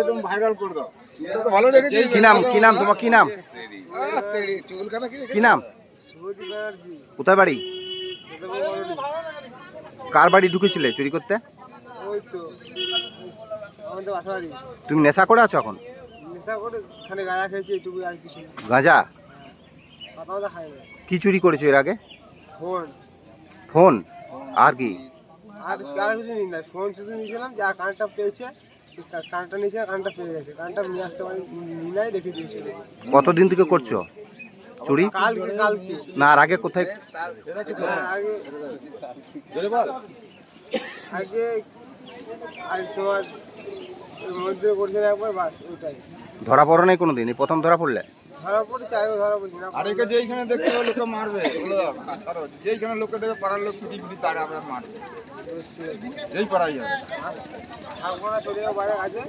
একদম ভাইরাল করে দাও। কি নাম তোমার? কি নাম? কি নাম? কোথায় বাড়ি? কার বাড়ি ঢুকেছিলে চুরি করতে? তুমি নেশা করে আছো এখন? গাঁজা? কি চুরি করেছো এর আগে? ফোন আর কি? আর কিছু নিই না, ফোন শুধু নিয়েছিলাম, যা কারেন্টটা পেয়েছে কারেন্টটা নিয়েছে, কারেন্টটা পেয়ে গেছে, কারেন্টটা নিয়ে আসতে পারি নিই নাই, রেখে দিয়েছিল। কতদিন থেকে করছো চুরি? কালকে না আর আগে কোথায়? আগে আর তোমার মন্দিরে করছিল একবার, বাস ওইটাই। ধরা পড়ো নাই কোনোদিন? এই প্রথম ধরা পড়লে? ধরা পড়েছে, আগে ধরা পড়ছি না। আর একে যেইখানে দেখতে পাবে লোকে মারবে, যেইখানে লোকে দেখে পাড়ার লোক পিটি পিটি তারা আবার মারবে, এই পাড়াই যাবে। থাকবো না, চলে যাবো বাইরে কাজে।